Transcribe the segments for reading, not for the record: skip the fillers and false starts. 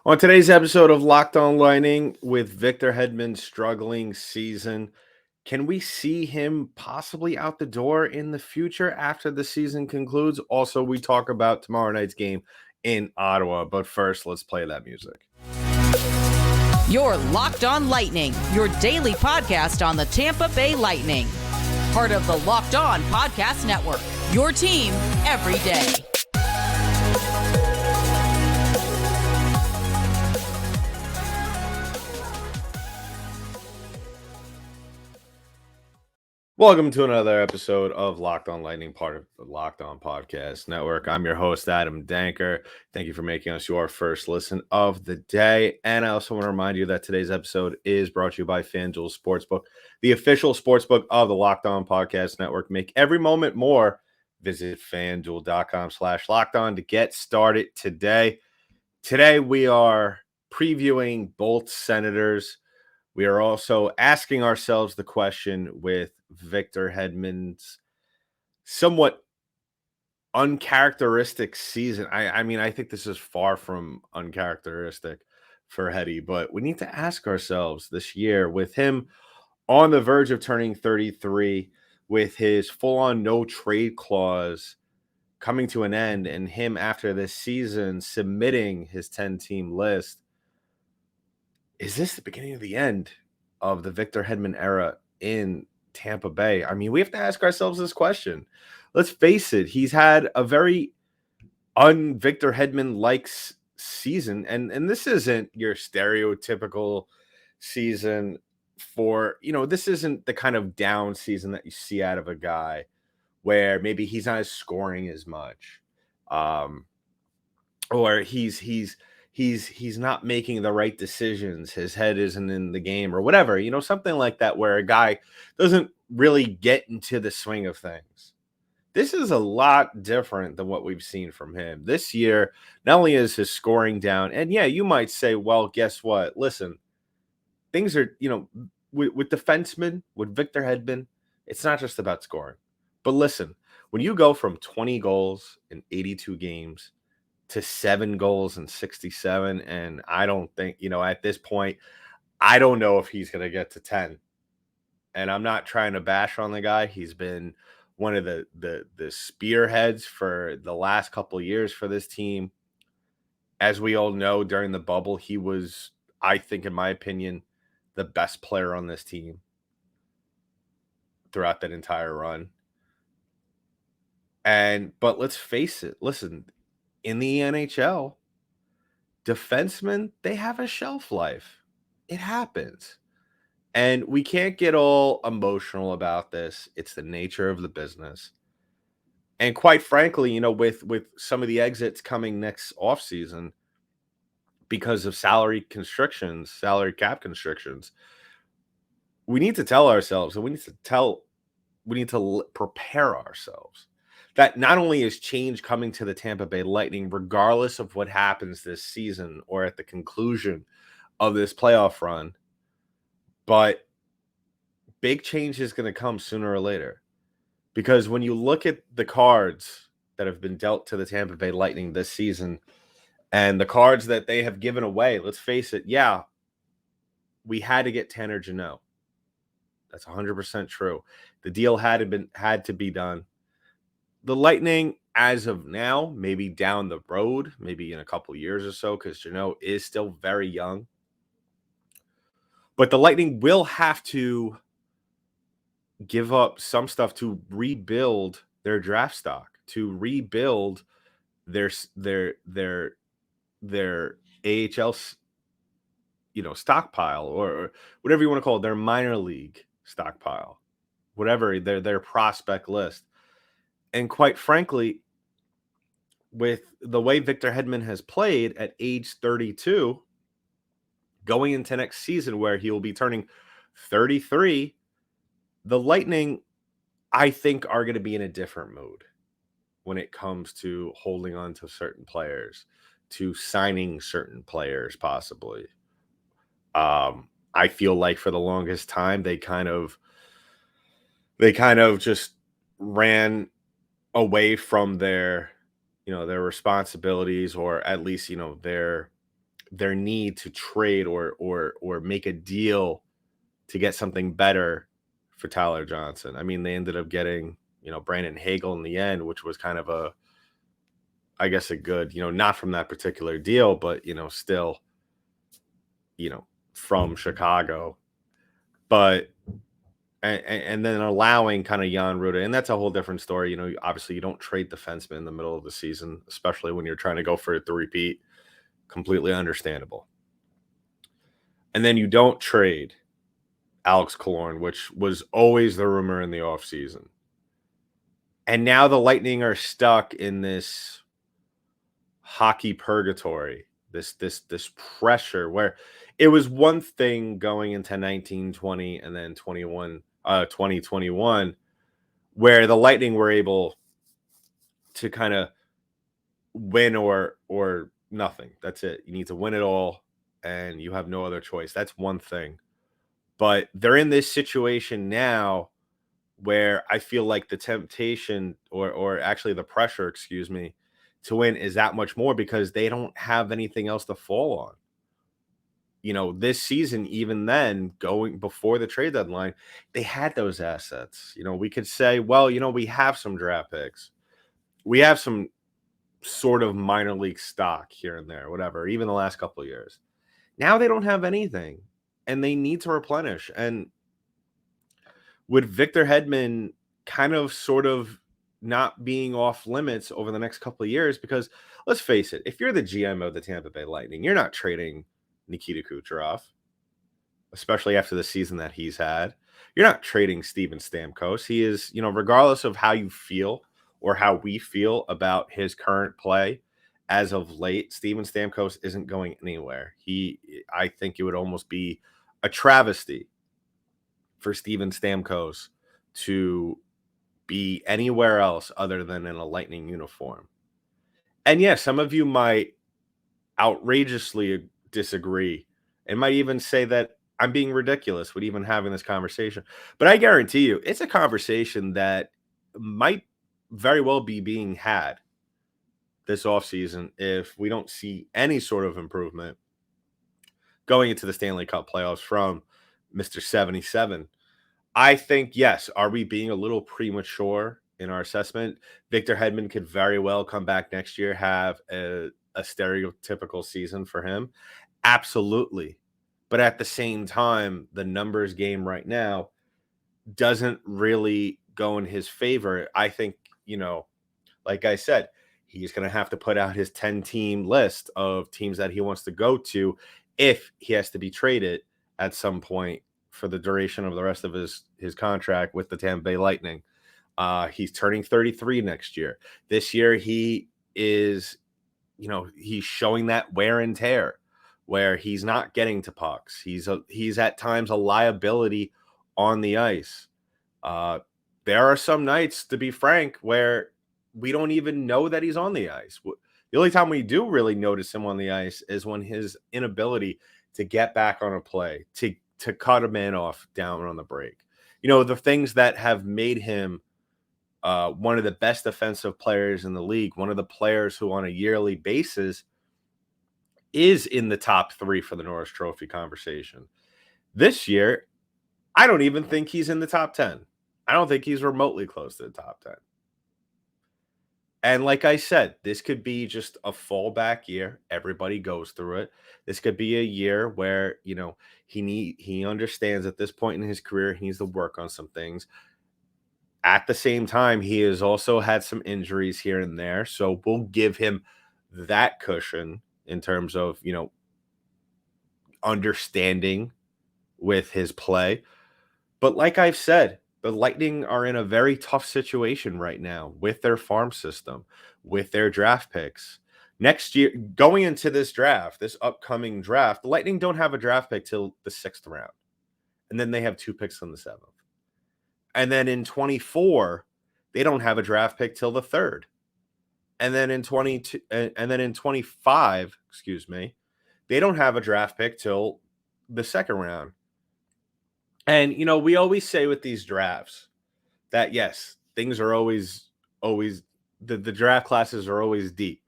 On today's episode of Locked On Lightning, with Victor Hedman's struggling season, can we see him possibly out the door in the future after the season concludes? Also, we talk about tomorrow night's game in Ottawa. But first, let's play that music. You're Locked On Lightning, your daily podcast on the Tampa Bay Lightning. Part of the Locked On Podcast Network, your team every day. Welcome to another episode of Locked On Lightning, part of the Locked On Podcast Network. I'm your host, Adam Danker. Thank you for making us your first listen of the day. And I also want to remind you that today's episode is brought to you by FanDuel Sportsbook, the official sportsbook of the Locked On Podcast Network. Make every moment more. Visit FanDuel.com/LockedOn to get started today. Today, we are previewing both Senators. We are also asking ourselves the question with Victor Hedman's somewhat uncharacteristic season. I mean, I think this is far from uncharacteristic for Heddy, but we need to ask ourselves this year, with him on the verge of turning 33, with his full-on no-trade clause coming to an end, and him after this season submitting his 10-team list, is this the beginning of the end of the Victor Hedman era in Tampa Bay? I mean, we have to ask ourselves this question. Let's face it, he's had a very un-Victor Hedman-like season, and this isn't your stereotypical season for, this isn't the kind of down season that you see out of a guy where maybe he's not scoring as much, or he's not making the right decisions. His head isn't in the game or whatever, something like that, where a guy doesn't really get into the swing of things. This is a lot different than what we've seen from him this year. Not only is his scoring down, and yeah, you might say, well, guess what? Listen, things are, with defensemen, with Victor Hedman, it's not just about scoring. But listen, when you go from 20 goals in 82 games to 7 goals in 67. And I don't think, at this point, I don't know if he's going to get to 10. And I'm not trying to bash on the guy. He's been one of the spearheads for the last couple of years for this team. As we all know, during the bubble, he was, I think, in my opinion, the best player on this team throughout that entire run. But let's face it, listen, in the NHL, defensemen, they have a shelf life. It happens. And we can't get all emotional about this. It's the nature of the business. And quite frankly, with some of the exits coming next offseason because of salary cap constrictions, we need to tell ourselves, and we need to prepare ourselves that not only is change coming to the Tampa Bay Lightning, regardless of what happens this season or at the conclusion of this playoff run, but big change is going to come sooner or later. Because when you look at the cards that have been dealt to the Tampa Bay Lightning this season and the cards that they have given away, let's face it, yeah, we had to get Tanner Jeannot. That's 100% true. The deal had to be done. The Lightning, as of now, maybe down the road, maybe in a couple years or so, because Jeannot is still very young. But the Lightning will have to give up some stuff to rebuild their draft stock, to rebuild their AHL, stockpile, or whatever you want to call it, their minor league stockpile, whatever, their prospect list. And quite frankly, with the way Victor Hedman has played at age 32, going into next season where he will be turning 33, the Lightning, I think, are going to be in a different mood when it comes to holding on to certain players, to signing certain players, possibly. I feel like for the longest time, they kind of just ran away from their responsibilities, or at least, their their need to trade or make a deal to get something better for Tyler Johnson. I mean, they ended up getting, Brandon Hagel in the end, which was kind of I guess a good, not from that particular deal, but, still, from Chicago. But, and then allowing kind of Jan Ruda, and that's a whole different story. Obviously you don't trade defensemen in the middle of the season, especially when you're trying to go for a three-peat. Completely understandable. And then you don't trade Alex Killorn, which was always the rumor in the offseason. And now the Lightning are stuck in this hockey purgatory, this pressure where it was one thing going into 1920 and then 2021, where the Lightning were able to kind of win or nothing. That's it. You need to win it all and you have no other choice. That's one thing. But they're in this situation now where I feel like the temptation or actually the pressure, excuse me, to win is that much more because they don't have anything else to fall on. This season, even then, going before the trade deadline, they had those assets. We could say, well, we have some draft picks. We have some sort of minor league stock here and there, whatever, even the last couple of years. Now they don't have anything and they need to replenish. And with Victor Hedman kind of sort of not being off limits over the next couple of years, because let's face it, if you're the GM of the Tampa Bay Lightning, you're not trading Nikita Kucherov, especially after the season that he's had. You're not trading Steven Stamkos. He is, regardless of how you feel or how we feel about his current play as of late, Steven Stamkos isn't going anywhere. I think it would almost be a travesty for Steven Stamkos to be anywhere else other than in a Lightning uniform. And yes, some of you might outrageously disagree and might even say that I'm being ridiculous with even having this conversation. But I guarantee you, it's a conversation that might very well be being had this offseason if we don't see any sort of improvement going into the Stanley Cup playoffs from Mr. 77. I think, yes, are we being a little premature in our assessment? Victor Hedman could very well come back next year, have a stereotypical season for him. Absolutely. But at the same time, the numbers game right now doesn't really go in his favor. I think, like I said, he's going to have to put out his 10-team list of teams that he wants to go to if he has to be traded at some point for the duration of the rest of his contract with the Tampa Bay Lightning. He's turning 33 next year. This year he is, he's showing that wear and tear where he's not getting to pucks. He's at times a liability on the ice. There are some nights, to be frank, where we don't even know that he's on the ice. The only time we do really notice him on the ice is when his inability to get back on a play, to cut a man off down on the break. The things that have made him one of the best defensive players in the league, one of the players who on a yearly basis is in the top 3 for the Norris Trophy conversation. This year, I don't even think he's in the top 10. I don't think he's remotely close to the top 10. And like I said, this could be just a fallback year. Everybody goes through it. This could be a year where, he understands at this point in his career, he needs to work on some things. At the same time, he has also had some injuries here and there. So we'll give him that cushion in terms of, understanding with his play. But like I've said, the Lightning are in a very tough situation right now with their farm system, with their draft picks. Next year, going into this upcoming draft, the Lightning don't have a draft pick till the 6th round. And then they have 2 picks in the 7th. And then in 24, they don't have a draft pick till the 3rd. And then in 25, they don't have a draft pick till the 2nd round. And, we always say with these drafts that, yes, things are always the draft classes are always deep.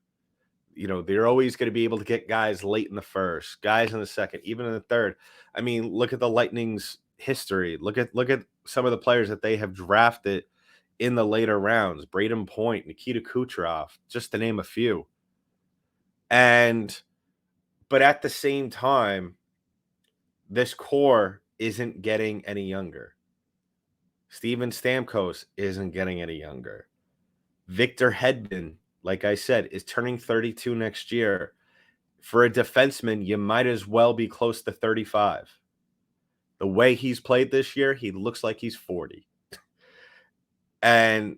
they're always going to be able to get guys late in the first, guys in the second, even in the third. I mean, look at the Lightning's history. Look at some of the players that they have drafted in the later rounds. Braden Point, Nikita Kucherov, just to name a few. But at the same time, this core isn't getting any younger. Steven Stamkos isn't getting any younger. Victor Hedman, like I said, is turning 32 next year. For a defenseman, you might as well be close to 35. The way he's played this year, he looks like he's 40. And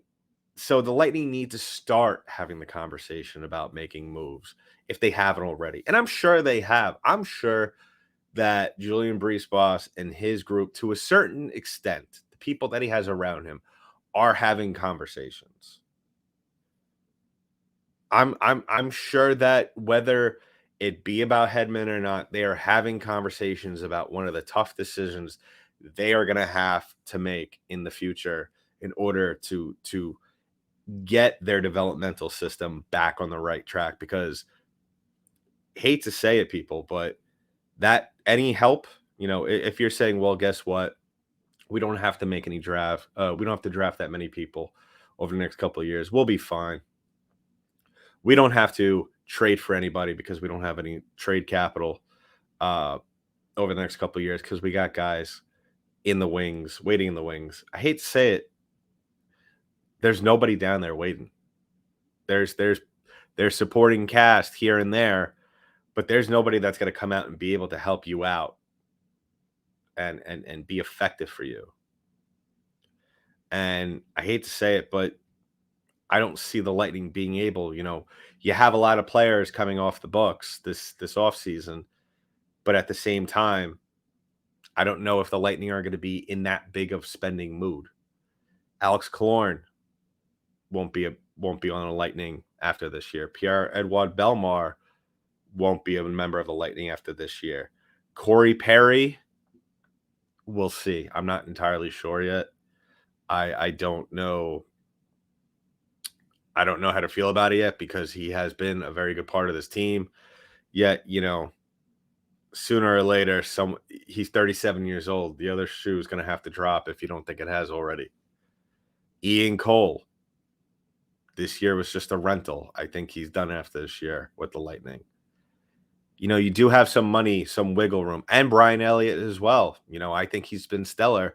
so the Lightning need to start having the conversation about making moves if they haven't already. And I'm sure they have. I'm sure that Julian Brisebois and his group, to a certain extent, the people that he has around him, are having conversations. I'm sure that whether it be about Hedman or not, they are having conversations about one of the tough decisions they are going to have to make in the future in order to get their developmental system back on the right track. Because, hate to say it, people, but that any help, if you're saying, well, guess what? We don't have to make any draft. We don't have to draft that many people over the next couple of years. We'll be fine. We don't have to trade for anybody because we don't have any trade capital over the next couple of years because we got guys in the wings, waiting in the wings. I hate to say it. There's nobody down there waiting. There's supporting cast here and there, but there's nobody that's going to come out and be able to help you out and be effective for you. And I hate to say it, but I don't see the Lightning being able, you have a lot of players coming off the books this offseason, but at the same time, I don't know if the Lightning are going to be in that big of spending mood. Alex Killorn won't be on the Lightning after this year. Pierre-Edouard Bellemare won't be a member of the Lightning after this year. Corey Perry, we'll see. I'm not entirely sure yet. I don't know. I don't know how to feel about it yet because he has been a very good part of this team. Yet, sooner or later, he's 37 years old. The other shoe is going to have to drop if you don't think it has already. Ian Cole. This year was just a rental. I think he's done after this year with the Lightning. You do have some money, some wiggle room. And Brian Elliott as well. I think he's been stellar.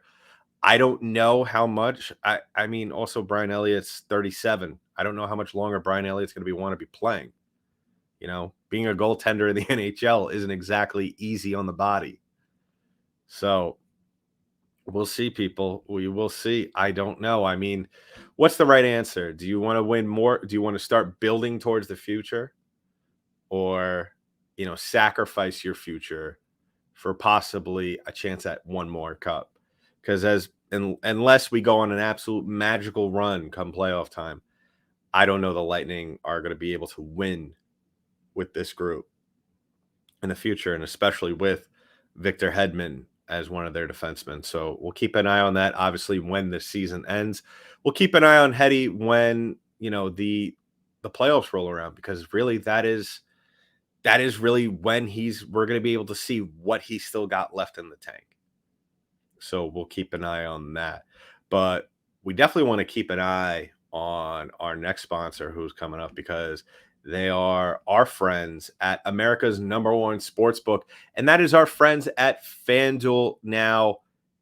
I don't know how much. I mean, also Brian Elliott's 37. I don't know how much longer Brian Elliott's going to want to be playing. Being a goaltender in the NHL isn't exactly easy on the body. So we'll see, people. We will see. I don't know. I mean, what's the right answer? Do you want to win more? Do you want to start building towards the future? Or, sacrifice your future for possibly a chance at one more cup? Because unless we go on an absolute magical run come playoff time, I don't know the Lightning are going to be able to win with this group in the future, and especially with Victor Hedman as one of their defensemen. So we'll keep an eye on that. Obviously, when the season ends, we'll keep an eye on Heddy when the playoffs roll around, because really that is really when we're going to be able to see what he's still got left in the tank. So we'll keep an eye on that. But we definitely want to keep an eye on our next sponsor who's coming up, because they are our friends at America's #1 sportsbook, and that is our friends at FanDuel. Now, in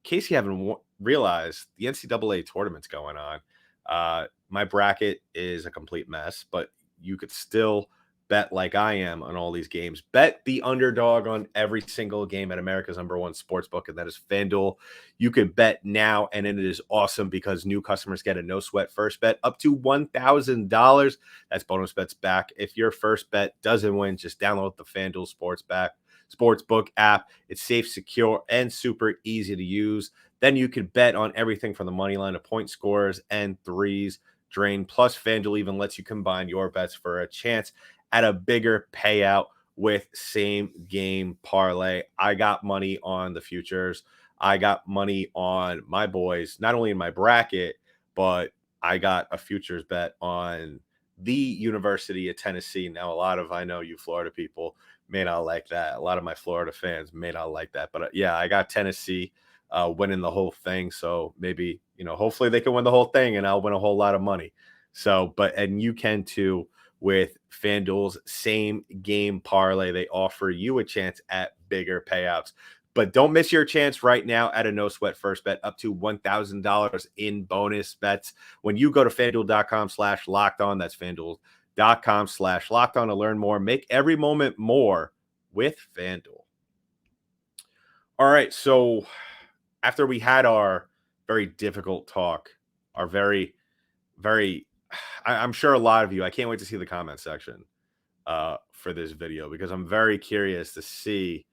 case you haven't realized, the NCAA tournament's going on. My bracket is a complete mess, but you could still bet like I am on all these games. Bet the underdog on every single game at America's #1 sportsbook, and that is FanDuel. You can bet now, and it is awesome because new customers get a no-sweat first bet up to $1,000. That's bonus bets back. If your first bet doesn't win, just download the FanDuel Sportsbook app. It's safe, secure, and super easy to use. Then you can bet on everything from the money line to point scores and threes drain. Plus, FanDuel even lets you combine your bets for a chance at a bigger payout with same game parlay. I got money on the futures. I got money on my boys, not only in my bracket, but I got a futures bet on the University of Tennessee. Now, I know you Florida people may not like that. A lot of my Florida fans may not like that. But yeah, I got Tennessee winning the whole thing. So maybe, hopefully they can win the whole thing and I'll win a whole lot of money. So, and you can too with FanDuel's same game parlay. They offer you a chance at bigger payouts. But don't miss your chance right now at a no sweat first bet up to $1,000 in bonus bets when you go to FanDuel.com/locked on. That's FanDuel.com/locked on to learn more. Make every moment more with FanDuel. All right. So after we had our very difficult talk, our very, very, I'm sure a lot of you, I can't wait to see the comment section for this video because I'm very curious to see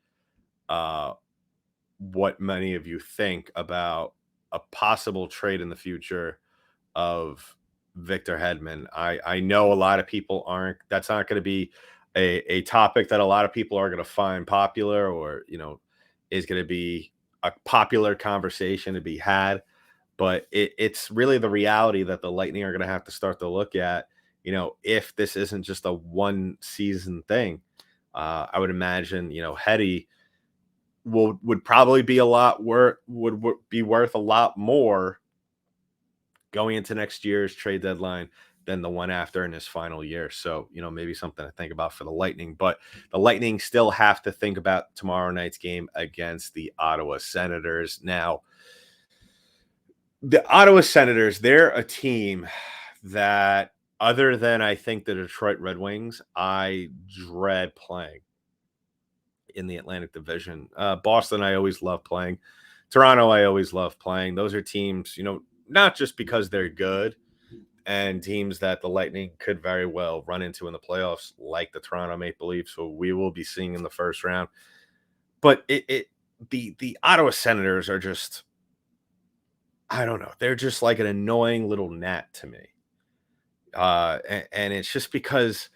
what many of you think about a possible trade in the future of Victor Hedman. I know a lot of people that's not going to be a topic that a lot of people are going to find popular or, is going to be a popular conversation to be had. But it's really the reality that the Lightning are going to have to start to look at, if this isn't just a one season thing. I would imagine, Hetty would probably be would be worth a lot more going into next year's trade deadline than the one after in his final year. So, maybe something to think about for the Lightning. But the Lightning still have to think about tomorrow night's game against the Ottawa Senators. Now, the Ottawa Senators, they're a team that, other than I think the Detroit Red Wings, I dread playing in the Atlantic Division. Boston, I always love playing. Toronto, I always love playing. Those are teams, not just because they're good and teams that the Lightning could very well run into in the playoffs, like the Toronto Maple Leafs, who we will be seeing in the first round. But the Ottawa Senators are just, I don't know. They're just like an annoying little gnat to me. And it's just because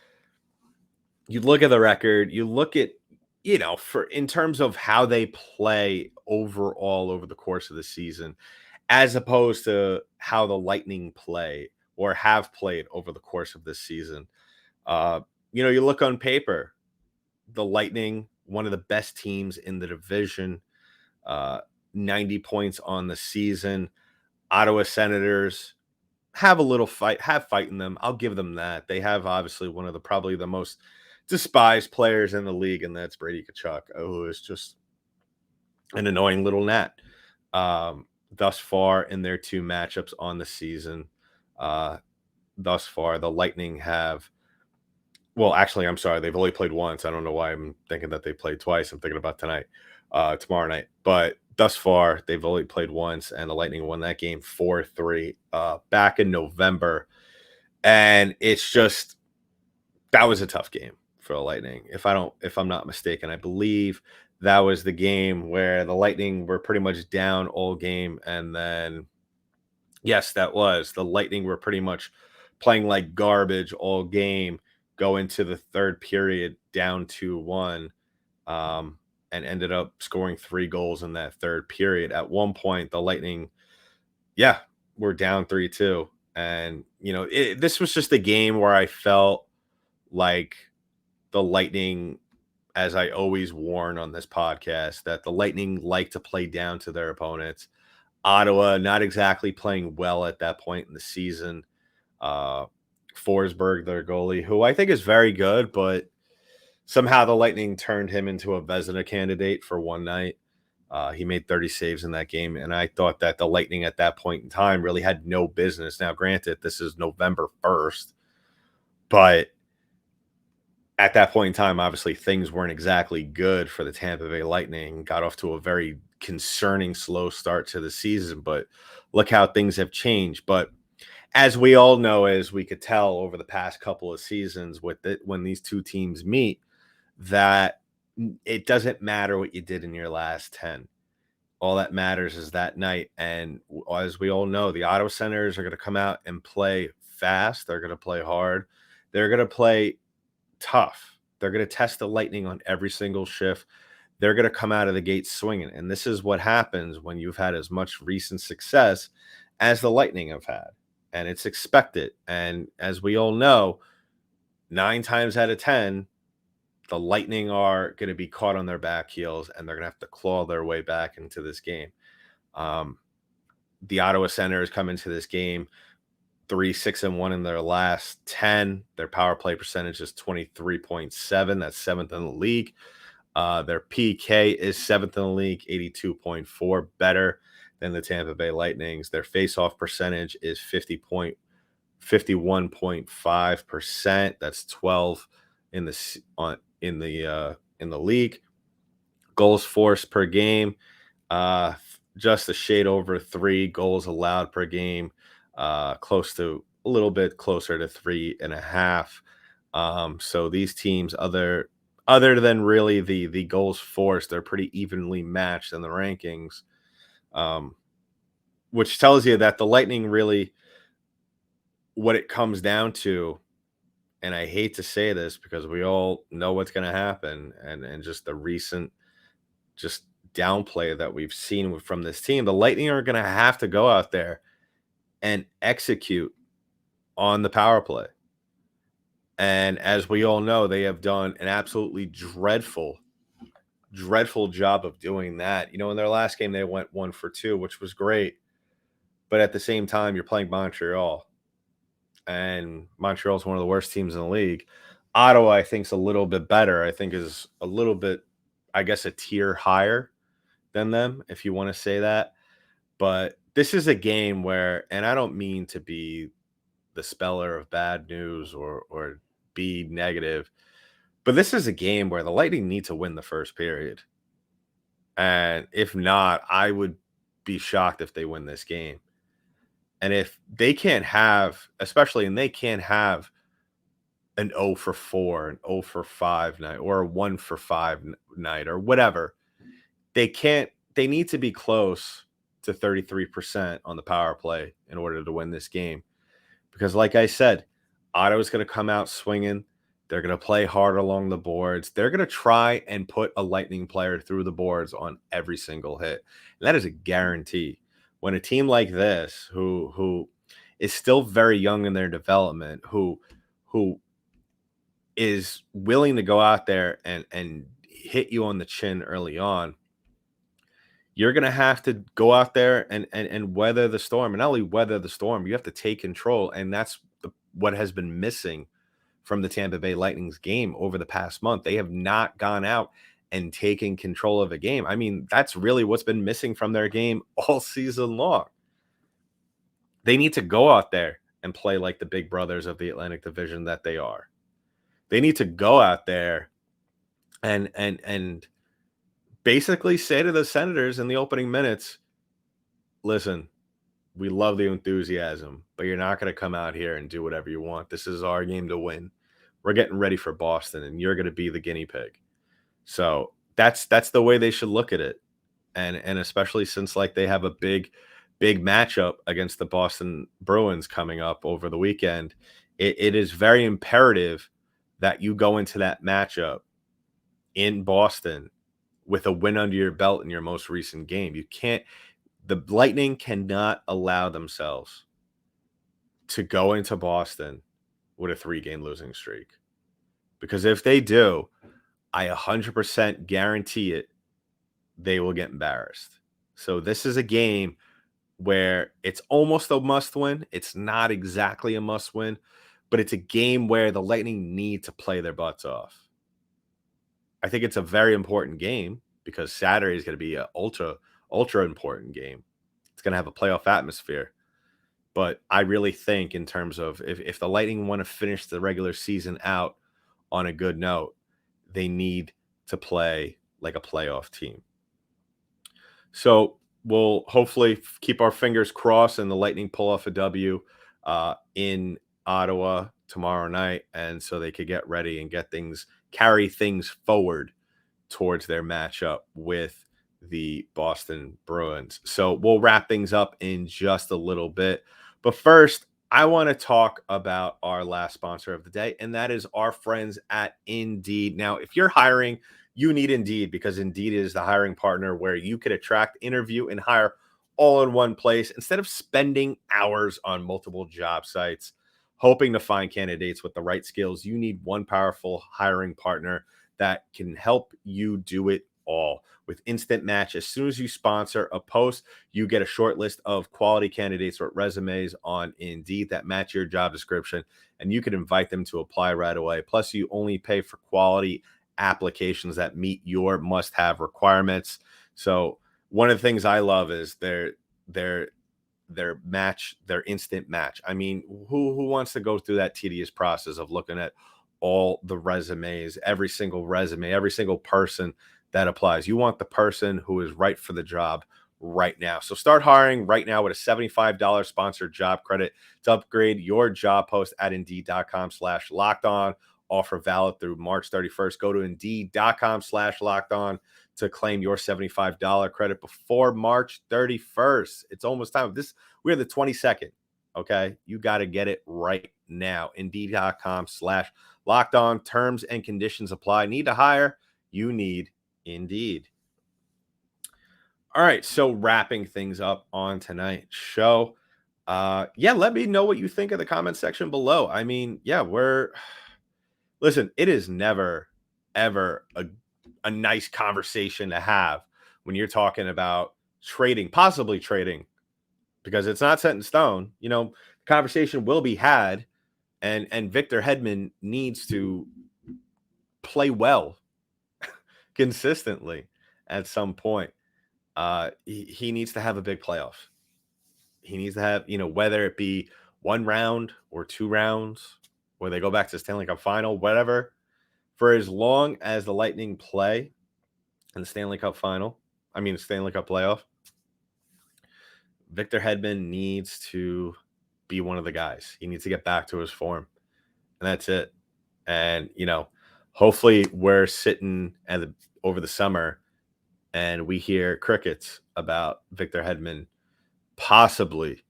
you look at the record, you look at, in terms of how they play overall over the course of the season, as opposed to how the Lightning play or have played over the course of this season. You look on paper, the Lightning, one of the best teams in the division, 90 points on the season. Ottawa Senators have fight in them. I'll give them that. They have obviously one of probably the most despised players in the league, and that's Brady Tkachuk, who is just an annoying little gnat. Thus far in their two matchups on the season, thus far the Lightning have. Well, actually, I'm sorry. They've only played once. I don't know why I'm thinking that they played twice. I'm thinking about tomorrow night. But thus far, they've only played once, and the Lightning won that game 4-3 back in November. And it's just, that was a tough game for the Lightning. If I'm not mistaken, I believe that was the game where the Lightning were pretty much down all game. And then, yes, that was. The Lightning were pretty much playing like garbage all game, go into the third period down 2-1, and ended up scoring 3 goals in that third period. At one point, the Lightning, were down 3-2. And, this was just a game where I felt like the Lightning, as I always warn on this podcast, that the Lightning like to play down to their opponents. Ottawa, not exactly playing well at that point in the season. Forsberg, their goalie, who I think is very good, but somehow the Lightning turned him into a Vezina candidate for one night. He made 30 saves in that game, and I thought that the Lightning at that point in time really had no business. Now, granted, this is November 1st, but at that point in time, obviously, things weren't exactly good for the Tampa Bay Lightning. Got off to a very concerning slow start to the season, but look how things have changed. But as we all know, as we could tell over the past couple of seasons when these two teams meet, that it doesn't matter what you did in your last 10. All that matters is that night. And as we all know, the Ottawa Senators are going to come out and play fast. They're going to play hard. They're going to play tough. They're going to test the Lightning on every single shift. They're going to come out of the gate swinging. And this is what happens when you've had as much recent success as the Lightning have had. and it's expected. And as we all know, 9 times out of 10, the Lightning are going to be caught on their back heels, and they're going to have to claw their way back into this game. The Ottawa Senators come into this game 3-6-1 in their last 10. Their power play percentage is 23.7. That's 7th in the league. Their PK is 7th in the league, 82.4, better than the Tampa Bay Lightning's. Their faceoff percentage is 51.5%. That's 12 in the league. Goals forced per game, just a shade over 3 goals allowed per game, close to a little bit closer to 3.5. So these teams, other than really the goals forced, they're pretty evenly matched in the rankings, which tells you that the Lightning really, what it comes down to, and I hate to say this because we all know what's going to happen, and just the recent just downplay that we've seen from this team, the Lightning are going to have to go out there and execute on the power play. And as we all know, they have done an absolutely dreadful job of doing that. In their last game, they went 1 for 2, which was great. But at the same time, you're playing Montreal, and Montreal is one of the worst teams in the league. Ottawa, I think, is a little bit better. I think is a little bit, I guess, a tier higher than them, if you want to say that. But this is a game where, and I don't mean to be the speller of bad news or be negative, but this is a game where the Lightning need to win the first period. And if not, I would be shocked if they win this game. And if they can't have, they can't have an 0 for 4, an 0 for 5 night, or a 1 for 5 night, or whatever, they need to be close to 33% on the power play in order to win this game. Because like I said, Ottawa's going to come out swinging. They're going to play hard along the boards. They're going to try and put a Lightning player through the boards on every single hit. And that is a guarantee. When a team like this, who is still very young in their development, who is willing to go out there and hit you on the chin early on, you're going to have to go out there and weather the storm. And not only weather the storm, you have to take control. And that's what has been missing from the Tampa Bay Lightning's game over the past month. They have not gone out and taken control of a game. I mean, that's really what's been missing from their game all season long. They need to go out there and play like the big brothers of the Atlantic Division that they are. They need to go out there and basically say to the Senators in the opening minutes, listen, we love the enthusiasm, but you're not going to come out here and do whatever you want. This is our game to win. We're getting ready for Boston, and you're going to be the guinea pig. So that's the way they should look at it. And especially since they have a big matchup against the Boston Bruins coming up over the weekend, it is very imperative that you go into that matchup in Boston with a win under your belt in your most recent game. The Lightning cannot allow themselves to go into Boston with a 3-game losing streak. Because if they do, I 100% guarantee it, they will get embarrassed. So this is a game where it's almost a must-win. It's not exactly a must-win, but it's a game where the Lightning need to play their butts off. I think it's a very important game because Saturday is going to be an ultra important game. It's going to have a playoff atmosphere. But I really think in terms of if the Lightning want to finish the regular season out on a good note, they need to play like a playoff team. So we'll hopefully keep our fingers crossed and the Lightning pull off a W in Ottawa tomorrow night. And so they could get ready and carry things forward towards their matchup with the Boston Bruins. So we'll wrap things up in just a little bit. But first, I want to talk about our last sponsor of the day, and that is our friends at Indeed. Now, if you're hiring, you need Indeed because Indeed is the hiring partner where you can attract, interview, and hire all in one place instead of spending hours on multiple job sites hoping to find candidates with the right skills. You need one powerful hiring partner that can help you do it all. With Instant Match, as soon as you sponsor a post, you get a short list of quality candidates with resumes on Indeed that match your job description, and you can invite them to apply right away. Plus, you only pay for quality applications that meet your must-have requirements. So one of the things I love is their instant match. I mean, who wants to go through that tedious process of looking at all the resumes, every single resume, every single person that applies? You want the person who is right for the job right now. So start hiring right now with a $75 sponsored job credit to upgrade your job post at Indeed.com/lockedon. Offer valid through March 31st. Go to Indeed.com/lockedon to claim your $75 credit before March 31st. It's almost time. We're the 22nd. Okay. You got to get it right now. Indeed.com/lockedon. Terms and conditions apply. Need to hire? You need Indeed. All right. So wrapping things up on tonight's show. Let me know what you think in the comment section below. I mean, listen, it is never, ever a nice conversation to have when you're talking about possibly trading, because it's not set in stone. Conversation will be had, and Victor Hedman needs to play well consistently at some point. He needs to have a big playoff. He needs to have, whether it be one round or 2 rounds, where they go back to the Stanley Cup final, whatever. For as long as the Lightning play in the Stanley Cup playoff, Victor Hedman needs to be one of the guys. He needs to get back to his form. And that's it. And, hopefully we're sitting over the summer and we hear crickets about Victor Hedman possibly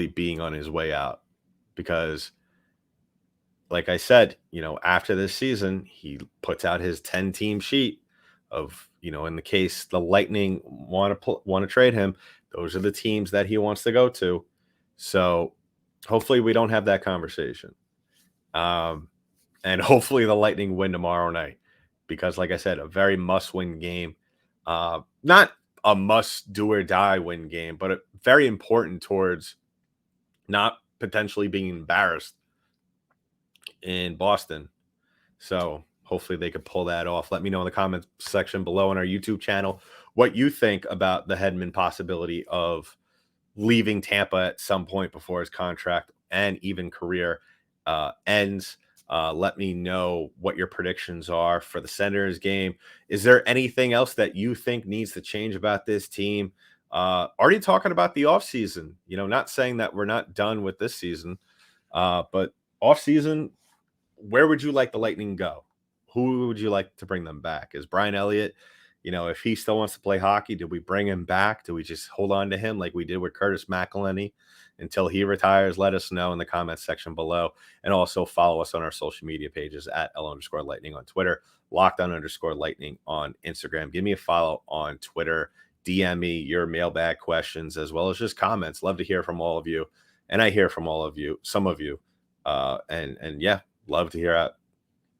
being on his way out. Because, like I said, after this season, he puts out his 10-team sheet of, in the case the Lightning want to trade him, those are the teams that he wants to go to. So hopefully we don't have that conversation. And hopefully the Lightning win tomorrow night, because, like I said, a very must-win game. Not a must-do-or-die win game, but very important towards not potentially being embarrassed in Boston. So hopefully they could pull that off. Let me know in the comment section below on our YouTube channel what you think about the Hedman possibility of leaving Tampa at some point before his contract and even career ends. Let me know what your predictions are for the Senators game. Is there anything else that you think needs to change about this team? Already talking about the offseason, not saying that we're not done with this season, but offseason, where would you like the Lightning go? Who would you like to bring them back? Is Brian Elliott, if he still wants to play hockey, do we bring him back? Do we just hold on to him like we did with Curtis McElhinney until he retires? Let us know in the comments section below. And also follow us on our social media pages at L_Lightning on Twitter, _Lightning on Instagram. Give me a follow on Twitter. DM me your mailbag questions as well as just comments. Love to hear from all of you. And I hear from all of you, some of you. Love to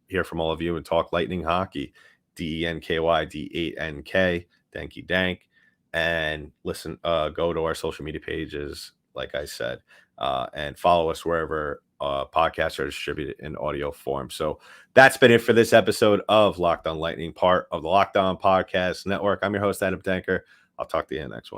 hear from all of you and talk Lightning hockey. DENKY D8NK. Danky Dank. And listen, go to our social media pages, like I said, and follow us wherever podcasts are distributed in audio form. So that's been it for this episode of Locked On Lightning, part of the Locked On Podcast Network. I'm your host, Adam Danker. I'll talk to you in the next one.